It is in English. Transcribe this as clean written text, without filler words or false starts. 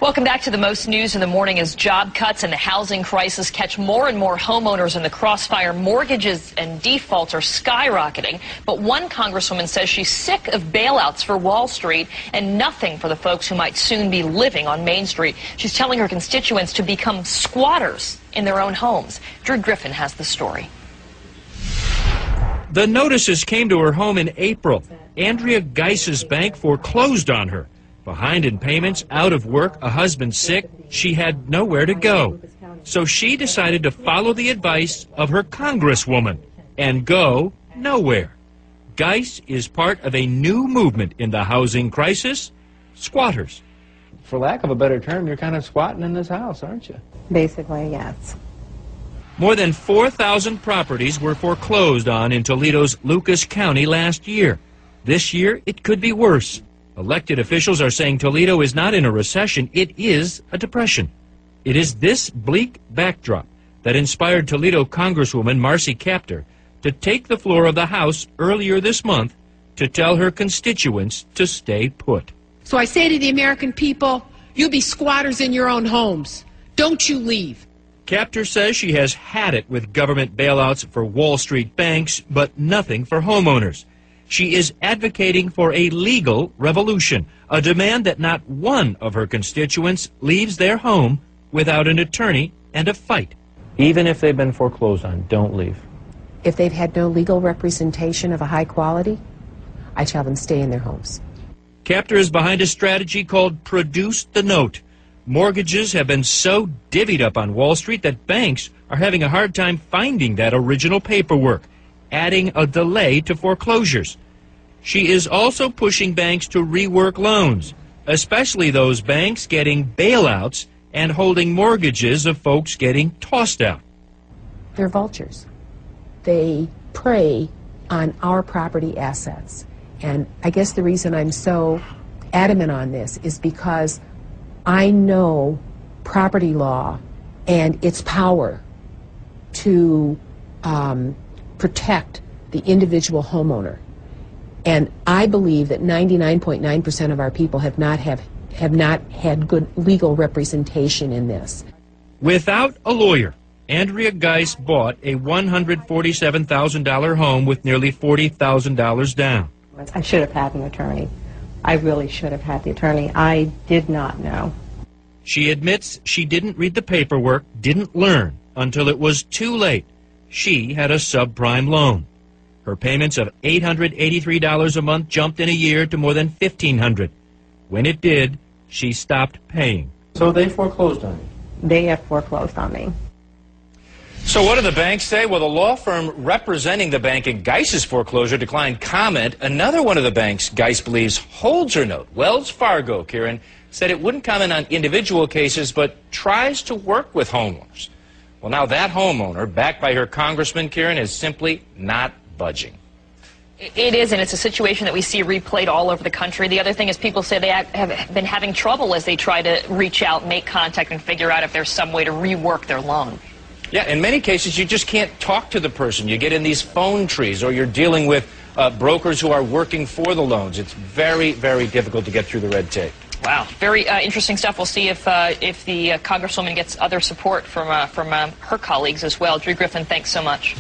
Welcome back to the most news in the morning as job cuts and the housing crisis catch more and more homeowners in the crossfire. Mortgages and defaults are skyrocketing. But one congresswoman says she's sick of bailouts for Wall Street and nothing for the folks who might soon be living on Main Street. She's telling her constituents to become squatters in their own homes. Drew Griffin has the story. The notices came to her home in April. Andrea Geis's bank foreclosed on her. Behind in payments, out of work, a husband sick, she had nowhere to go. So she decided to follow the advice of her congresswoman and go nowhere. Geis is part of a new movement in the housing crisis, squatters. For lack of a better term, you're kind of squatting in this house, aren't you? Basically, yes. More than 4,000 properties were foreclosed on in Toledo's Lucas County last year. This year, it could be worse. Elected officials are saying Toledo is not in a recession, it is a depression. It is this bleak backdrop that inspired Toledo Congresswoman Marcy Kaptur to take the floor of the House earlier this month to tell her constituents to stay put. So I say to the American people, you be squatters in your own homes. Don't you leave. Kaptur says she has had it with government bailouts for Wall Street banks, but nothing for homeowners. She is advocating for a legal revolution, a demand that not one of her constituents leaves their home without an attorney and a fight. Even if they've been foreclosed on, don't leave. If they've had no legal representation of a high quality, I tell them stay in their homes. Kaptur is behind a strategy called Produce the Note. Mortgages have been so divvied up on Wall Street that banks are having a hard time finding that original paperwork, adding a delay to foreclosures. She is also pushing banks to rework loans, especially those banks getting bailouts and holding mortgages of folks getting tossed out. They're vultures. They prey on our property assets. And I guess the reason I'm so adamant on this is because I know property law and its power to protect the individual homeowner. And I believe that 99.9% of our people have not had good legal representation in this. Without a lawyer, Andrea Geis bought a $147,000 home with nearly $40,000 down. I should have had an attorney. I really should have had the attorney. I did not know. She admits she didn't read the paperwork, didn't learn until it was too late. She had a subprime loan. Her payments of $883 a month jumped in a year to more than $1,500. When it did, she stopped paying. So they foreclosed on you? They have foreclosed on me. So what do the banks say? Well, the law firm representing the bank in Geis's foreclosure declined comment. Another one of the banks Geis believes holds her note, Wells Fargo, Kieran, said it wouldn't comment on individual cases, but tries to work with homeowners. Well, now that homeowner, backed by her congressman, Kieran, is simply not budging. It is, and it's a situation that we see replayed all over the country. The other thing is people say they have been having trouble as they try to reach out, make contact, and figure out if there's some way to rework their loan. Yeah, in many cases, you just can't talk to the person. You get in these phone trees, or you're dealing with brokers who are working for the loans. It's very, very difficult to get through the red tape. Wow, very interesting stuff. We'll see if the Congresswoman gets other support from her colleagues as well. Drew Griffin, thanks so much.